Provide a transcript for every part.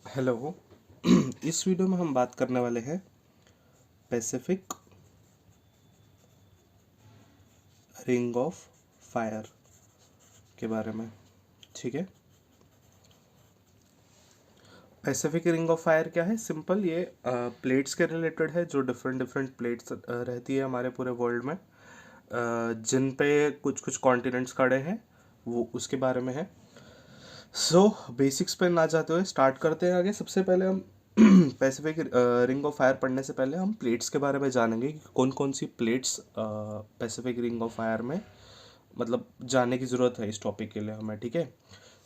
Hello. इस video में हम बात करने वाले हैं पैसिफिक रिंग ऑफ फायर के बारे में। ठीक है, पैसिफिक रिंग ऑफ फायर क्या है? सिंपल, ये प्लेट्स के रिलेटेड है, जो डिफरेंट डिफरेंट प्लेट्स रहती है हमारे पूरे वर्ल्ड में, जिन पे कुछ कुछ कॉन्टिनेंट्स खड़े हैं, वो उसके बारे में है। सो बेसिक्स पे ना जाते हुए स्टार्ट करते हैं आगे। सबसे पहले हम पैसिफिक रिंग ऑफ फायर पढ़ने से पहले हम प्लेट्स के बारे में जानेंगे कि कौन कौन सी plates Pacific ring of fire में, मतलब जानने की ज़रूरत है इस टॉपिक के लिए हमें। ठीक है,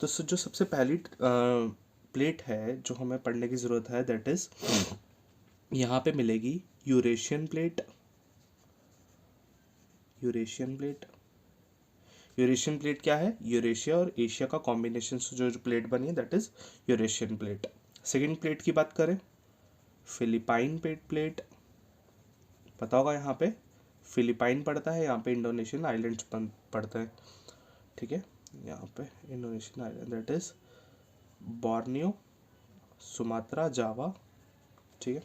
तो जो सबसे पहली प्लेट है जो हमें पढ़ने की ज़रूरत है, दैट इज़ यहाँ पे मिलेगी Eurasian plate. Eurasian plate, Eurasian plate क्या है? यूरेशिया और एशिया का कॉम्बिनेशन से जो प्लेट बनी है, that is Eurasian plate. Second plate की बात करें, फिलिपाइन प्लेट। पता होगा, यहाँ पे फिलिपाइन पड़ता है, यहाँ पे इंडोनेशियन आइलैंड्स पड़ते हैं। ठीक है, यहाँ पे Indonesian island that is Borneo, Sumatra, Java. ठीक है,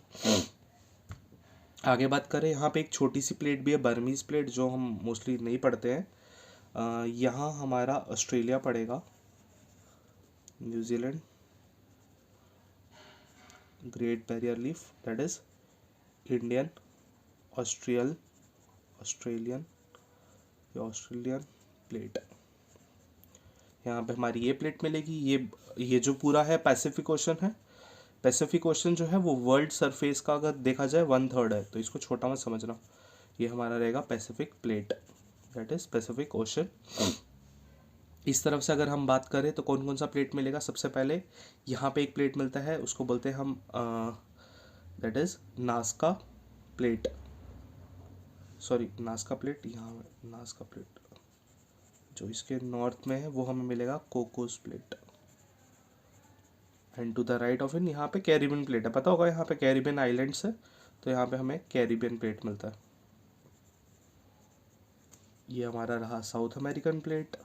आगे बात करें, यहाँ पे एक छोटी सी प्लेट भी है, बर्मीज प्लेट, जो हम मोस्टली नहीं पढ़ते हैं। यहाँ हमारा ऑस्ट्रेलिया पड़ेगा, New Zealand, great barrier leaf that is Indian, Australian या ऑस्ट्रेलियन प्लेट। यहाँ पे हमारी ये प्लेट मिलेगी। ये जो पूरा है पैसिफिक ओशन है। पैसिफिक ओशन जो है वो वर्ल्ड सरफेस का अगर देखा जाए 1/3 है, तो इसको छोटा मत समझना। ये हमारा रहेगा Pacific plate, that is Pacific ocean. इस तरफ से अगर हम बात करें तो कौन कौन सा प्लेट मिलेगा? सबसे पहले यहाँ पे एक प्लेट मिलता है, उसको बोलते हैं हम that is Nazca plate. Sorry, Nazca plate, यहाँ नास्का प्लेट जो इसके नॉर्थ में है वो हमें मिलेगा Cocos plate. And to the right of in यहाँ पे कैरिबियन प्लेट है। पता होगा, यहाँ पे कैरिबियन आइलैंड्स है, तो यहाँ पे हमें कैरिबियन प्लेट मिलता है। ये हमारा रहा साउथ अमेरिकन प्लेट।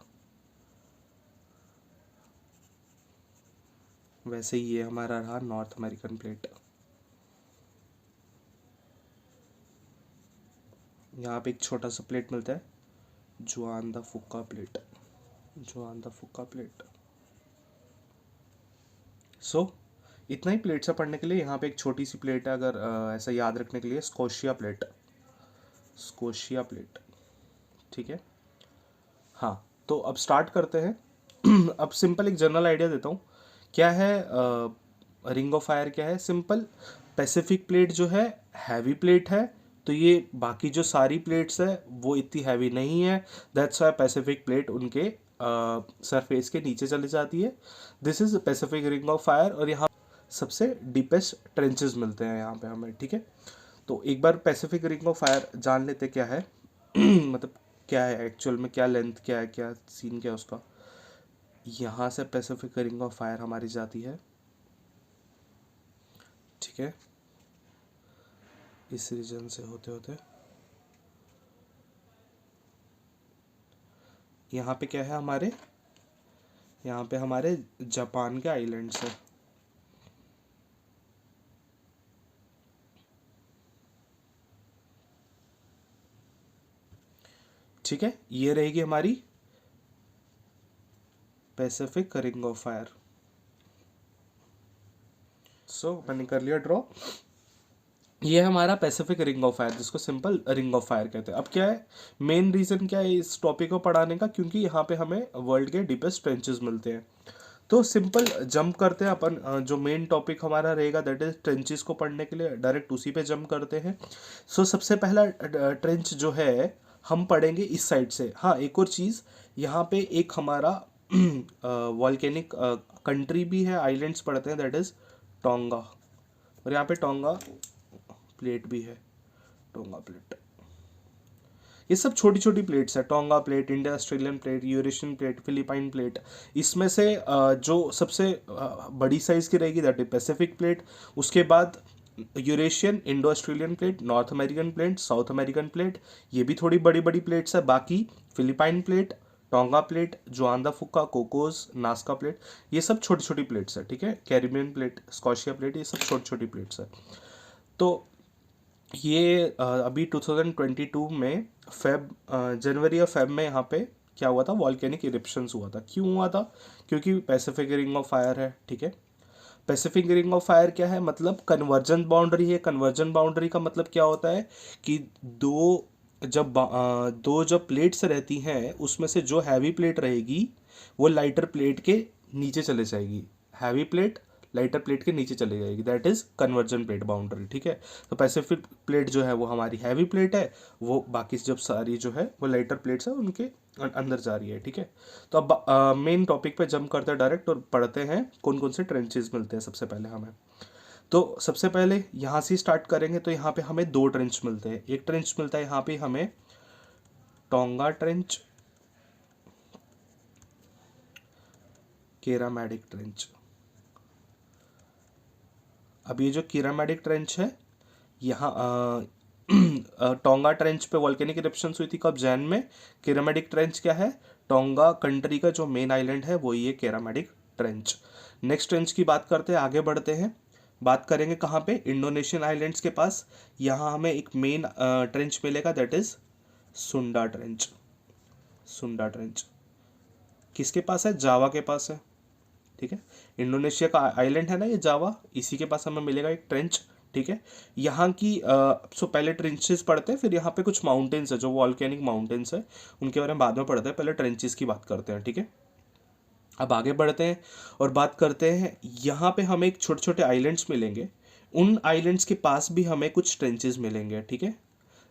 वैसे ही ये हमारा रहा नॉर्थ अमेरिकन प्लेट। यहाँ पे एक छोटा सा प्लेट मिलता है, जुआन द फुक्का प्लेट। जुआन द फुक्का प्लेट। सो इतना ही प्लेट्स है पढ़ने के लिए। यहाँ पे एक छोटी सी प्लेट है, अगर ऐसा याद रखने के लिए, स्कोशिया प्लेट। स्कोशिया प्लेट, ठीक है। हाँ, तो अब स्टार्ट करते हैं। अब सिंपल एक जनरल आइडिया देता हूँ। क्या है रिंग ऑफ फायर? क्या है? सिंपल, पैसिफिक प्लेट जो है हैवी प्लेट है, तो ये बाकी जो सारी प्लेट्स है वो इतनी हैवी नहीं है। दैट्स वाई पैसिफिक प्लेट उनके सरफेस के नीचे चली जाती है। This is Pacific ring of fire. और यहाँ सबसे डीपेस्ट ट्रेंचेस मिलते हैं यहाँ पे हमें। ठीक है, तो एक बार पैसिफिक रिंग ऑफ फायर जान लेते क्या है। मतलब क्या है एक्चुअल में, क्या लेंथ, क्या है, क्या सीन, क्या है उसका। यहाँ से पैसिफिक रिंग ऑफ फायर हमारी जाती है, ठीक है, इस रीजन से होते होते यहाँ पे क्या है हमारे, यहाँ पे हमारे जापान के आइलैंड्स है। ठीक है, ये रहेगी हमारी पैसिफिक रिंग ऑफ फायर। सो मैंने कर लिया ड्रॉ। ये है हमारा पैसिफिक रिंग ऑफ फायर, जिसको सिंपल रिंग ऑफ फायर कहते हैं। अब क्या है मेन रीज़न, क्या है इस टॉपिक को पढ़ाने का? क्योंकि यहाँ पे हमें वर्ल्ड के डीपेस्ट ट्रेंचेस मिलते हैं। तो सिंपल जंप करते हैं अपन, जो मेन टॉपिक हमारा रहेगा दैट इज ट्रेंचेस को पढ़ने के लिए डायरेक्ट उसी पे जंप करते हैं। सो सबसे पहला ट्रेंच जो है हम पढ़ेंगे इस साइड से। हाँ, एक और चीज़, यहाँ पे एक हमारा वॉल्केनिक कंट्री भी है, आइलैंड्स पढ़ते हैं, दैट इज टोंगा। और यहाँ पे टोंगा प्लेट भी है, टोंगा प्लेट। ये सब छोटी छोटी प्लेट्स है, tonga plate, India Australian plate, Eurasian plate, Philippine plate. इसमें से जो सबसे बड़ी साइज की रहेगी दैट इज पैसिफिक प्लेट। उसके बाद Eurasian, Indo Australian plate, north American plate, south American plate, ये भी थोड़ी बड़ी बड़ी प्लेट्स है। बाकी फिलिपाइन प्लेट, टोंगा प्लेट, जुआन दा फुका, कोकोस, नास्का प्लेट, ये सब छोटी छोटी प्लेट्स है, ठीक है। कैरिबियन प्लेट, स्कॉशिया प्लेट, ये सब छोटी छोटी प्लेट्स है। तो ये अभी 2022 में जनवरी या फेब में यहाँ पे क्या हुआ था, वॉल्केनिक इरिप्शंस हुआ था। क्यों हुआ था? क्योंकि पैसिफिक रिंग ऑफ फायर है, ठीक है। पैसिफिक रिंग ऑफ फायर क्या है, मतलब कन्वर्जन बाउंड्री है। कन्वर्जन बाउंड्री का मतलब क्या होता है कि दो जब प्लेट्स रहती हैं उसमें से जो हैवी प्लेट रहेगी वो लाइटर प्लेट के नीचे चले जाएगी, हैवी प्लेट लाइटर प्लेट के नीचे चले जाएगी, that is conversion plate boundary, ठीक है। तो पैसिफिक प्लेट जो है वो हमारी हैवी प्लेट है, वो बाकी जब सारी जो है वो लाइटर प्लेट्स है उनके अंदर जा रही है, ठीक है। तो अब मेन टॉपिक पे जंप करते हैं डायरेक्ट और पढ़ते हैं कौन कौन से ट्रेंचेस मिलते हैं सबसे पहले हमें। तो सबसे पहले यहाँ से स्टार्ट करेंगे, तो यहाँ पे हमें दो ट्रेंच मिलते हैं। एक ट्रेंच मिलता है यहाँ पे हमें टोंगा ट्रेंच, केरामैडिक ट्रेंच। अब ये जो केरामैडिक ट्रेंच है, यहाँ टोंगा ट्रेंच पे वॉल्केनिक इरप्शंस हुई थी कब, जैन में। केरामैडिक ट्रेंच क्या है, टोंगा कंट्री का जो मेन आइलैंड है वो ये केरामैडिक ट्रेंच। नेक्स्ट ट्रेंच की बात करते हैं, आगे बढ़ते हैं। बात करेंगे कहाँ पे, इंडोनेशियन आइलैंड्स के पास। यहाँ हमें एक मेन ट्रेंच मिलेगा, दैट इज सुंडा ट्रेंच। सुंडा ट्रेंच किसके पास है, जावा के पास है, ठीक है। इंडोनेशिया का आइलैंड है ना ये जावा, इसी के पास हमें मिलेगा एक ट्रेंच, ठीक है। यहाँ की सो पहले ट्रेंचेस पढ़ते हैं, फिर यहाँ पे कुछ माउंटेन्स है जो वॉल्केनिक माउंटेन्स है, उनके बारे में बाद में पढ़ते हैं, पहले ट्रेंचेस की बात करते हैं, ठीक है। अब आगे बढ़ते हैं और बात करते हैं, यहाँ पे हमें एक छोटे छोटे आइलैंड्स मिलेंगे, उन आइलैंड्स के पास भी हमें कुछ ट्रेंचेस मिलेंगे, ठीक है।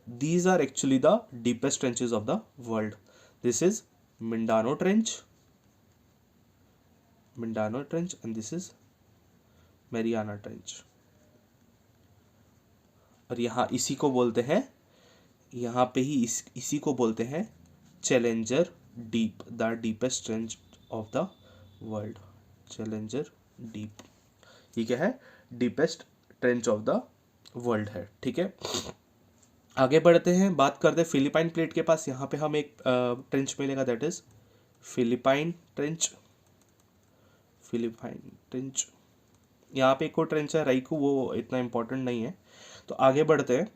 These are actually the deepest trenches of the world. This is Mindanao trench, Mindanao trench, and this is Mariana trench. और यहाँ इसी को बोलते हैं, यहाँ पे ही इसी को बोलते हैं challenger deep, the deepest trench of the world. Challenger deep, ये क्या है, deepest trench of the world है, ठीक है। आगे बढ़ते हैं, बात करते हैं फिलिपाइन प्लेट के पास। यहाँ पे हमें एक ट्रेंच मिलेगा, that is Philippine trench. Philippine trench, यहाँ पे एक और ट्रेंच है राइकू, वो इतना इंपॉर्टेंट नहीं है। तो आगे बढ़ते हैं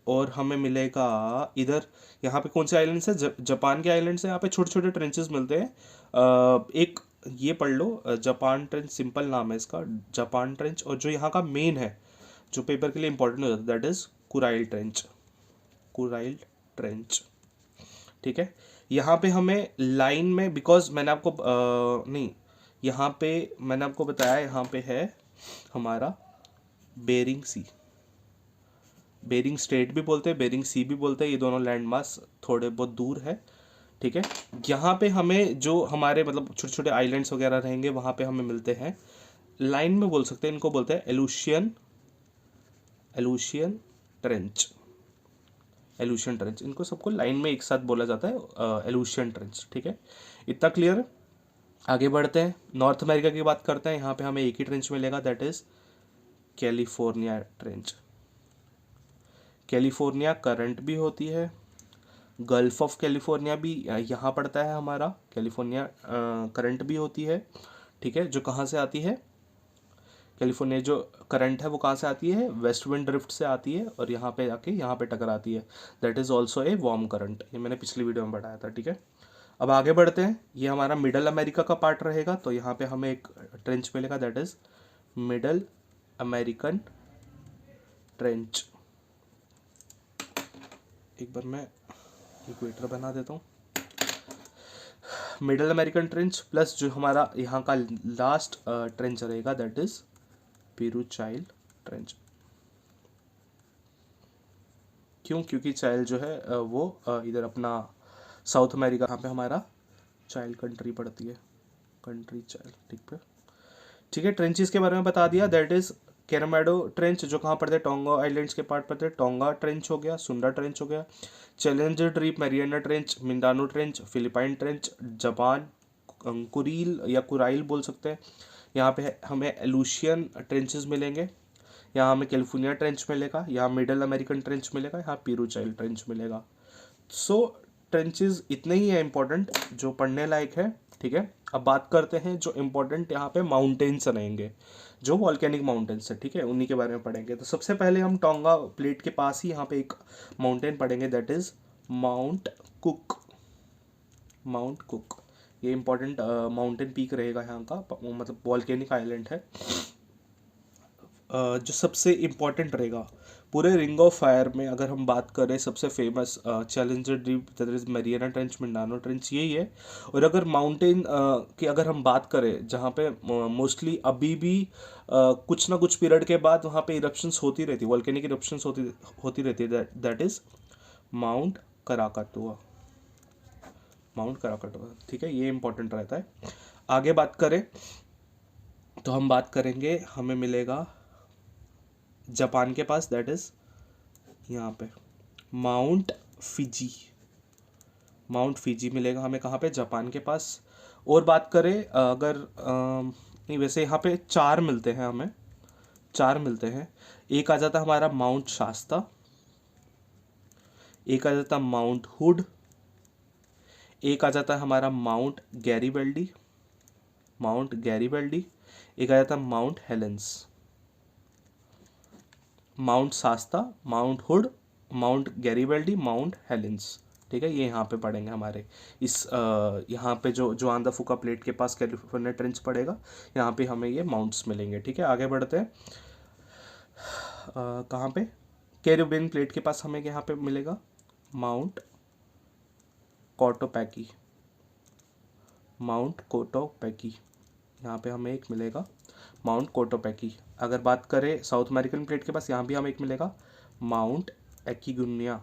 और हमें मिलेगा इधर, यहाँ पे कौन से आइलैंड्स है, जापान के आइलैंड्स है। यहाँ पे छोटे छोटे ट्रेंचेस मिलते हैं। एक ये पढ़ लो, जापान ट्रेंच, सिंपल नाम है इसका, जापान ट्रेंच। और जो यहाँ का मेन है, जो पेपर के लिए इंपॉर्टेंट हो जाता है, दैट इज कुराइल ट्रेंच। कुराइल ट्रेंच, ठीक है। यहाँ पे हमें लाइन में, बिकॉज मैंने आपको नहीं, यहाँ पे मैंने आपको बताया, यहाँ पे है हमारा बेरिंग सी, बेरिंग स्ट्रेट भी बोलते हैं, बेरिंग सी भी बोलते हैं, ये दोनों लैंड मास थोड़े बहुत दूर है, ठीक है। यहाँ पे हमें जो हमारे मतलब छोटे छोटे आइलैंड्स वगैरह रहेंगे, वहाँ पे हमें मिलते हैं, लाइन में बोल सकते हैं, इनको बोलते हैं Aleutian, Aleutian trench. Aleutian trench, इनको सबको लाइन में एक साथ बोला जाता है, एलुशियन ट्रेंच, ठीक है। इतना क्लियर है। आगे बढ़ते हैं, नॉर्थ अमेरिका की बात करते हैं। यहाँ पे हमें एक ही ट्रेंच मिलेगा, that is California trench. California current भी होती है, गल्फ ऑफ कैलिफोर्निया भी यहाँ पड़ता है हमारा, कैलिफोर्निया करंट भी होती है, ठीक है। जो कहाँ से आती है, कैलिफोर्निया जो करंट है वो कहाँ से आती है, वेस्ट विंड ड्रिफ्ट से आती है और यहाँ पे आके यहाँ पे टकराती है, that is also a warm current. ये मैंने पिछली वीडियो में बताया था, ठीक है। अब आगे बढ़ते हैं, ये हमारा मिडल अमेरिका का पार्ट रहेगा, तो यहाँ पे हमें एक ट्रेंच मिलेगा, that is middle American trench. एक बार मैं इक्वेटर बना देता हूँ। मिडल अमेरिकन ट्रेंच प्लस जो हमारा यहाँ का लास्ट ट्रेंच रहेगा, दैट इज पेरूचाइल ट्रेंच। क्यों, क्योंकि चाइल जो है वो इधर अपना साउथ अमेरिका, यहाँ पे हमारा चाइल कंट्री पड़ती है, कंट्री चाइल, ठीक है। ट्रेंचेस के बारे में बता दिया, दैट इज कैरामैडो ट्रेंच, जो कहाँ पड़ते हैं, टोंगा आइलैंड्स के पार्ट पड़ते हैं। टोंगा ट्रेंच हो गया, सुंडा ट्रेंच हो गया, Challenger deep, Mariana trench, Mindanao trench, Philippine trench, Japan Kuril या कुराइल बोल सकते हैं। यहाँ पे हमें एलुशियन ट्रेंचेस मिलेंगे, यहाँ हमें कैलिफोर्निया ट्रेंच मिलेगा, यहाँ मिडल अमेरिकन ट्रेंच मिलेगा, यहाँ पेरूचाइल ट्रेंच मिलेगा। सो ट्रेंचेस इतने ही है इंपॉर्टेंट जो पढ़ने लायक है, ठीक है। अब बात करते हैं जो इम्पोर्टेंट यहाँ पे माउंटेन्स रहेंगे, जो वॉल्केनिक माउंटेन्स है, ठीक है, उन्हीं के बारे में पढ़ेंगे। तो सबसे पहले हम टोंगा प्लेट के पास ही यहाँ पे एक माउंटेन पढ़ेंगे, that is mount cook. Mount cook ये इंपॉर्टेंट माउंटेन पीक रहेगा यहाँ का, मतलब वॉल्केनिक आइलैंड है। जो सबसे इम्पॉर्टेंट रहेगा पूरे रिंग ऑफ फायर में, अगर हम बात करें सबसे famous Challenger deep, that is Mariana trench, Mindanao trench, यही है। और अगर माउंटेन की अगर हम बात करें जहाँ पे मोस्टली अभी भी कुछ ना कुछ पीरियड के बाद वहाँ पे इरप्शंस होती रहती, वॉल्केनिक इरप्शंस होती रहती है, दैट इज माउंट कराकाटुआ। माउंट कराकाटुआ, ठीक है, ये इंपॉर्टेंट रहता है। आगे बात करें तो हम बात करेंगे, हमें मिलेगा जापान के पास, दैट इज यहाँ पे माउंट फिजी। माउंट फिजी मिलेगा हमें कहाँ पे, जापान के पास। और बात करें अगर नहीं, वैसे यहाँ पे 4 मिलते हैं हमें, 4 मिलते हैं। एक आ जाता हमारा माउंट शास्ता, एक आ जाता माउंट हुड, एक आ जाता है हमारा माउंट गैरीबल्डी, माउंट गैरीबल्डी, एक आ जाता mount Helens. Mount Shasta, mount Hood, mount Garibaldi, mount Helens, ठीक है, ये यहाँ पे पड़ेंगे हमारे इस यहाँ पे जो जोआन द फुका प्लेट के पास कैलिफोर्निया ट्रेंच पड़ेगा, यहाँ पे हमें ये माउंट्स मिलेंगे, ठीक है। आगे बढ़ते हैं, कहाँ पे, कैरिबियन प्लेट के पास हमें यहाँ पे मिलेगा माउंट कोटोपैकी, माउंट कोटोपैकी, यहाँ पे हमें एक मिलेगा माउंट कोटोपैकी। अगर बात करें साउथ अमेरिकन प्लेट के पास, यहाँ भी हमें एक मिलेगा माउंट एकिगुनिया,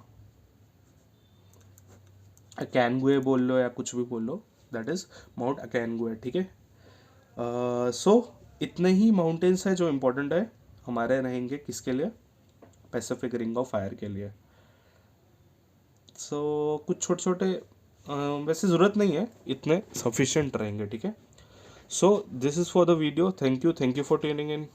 अकैनगुए बोल लो या कुछ भी बोल लो, दैट इज माउंट अकैनगुए, ठीक है। सो इतने ही माउंटेन्स है जो इम्पोर्टेंट है हमारे रहेंगे, किसके लिए, पैसिफिक रिंग ऑफ फायर के लिए। सो कुछ छोटे छोटे वैसे ज़रूरत नहीं है, इतने सफिशिएंट रहेंगे, ठीक है। So this is for the video, thank you for tuning in.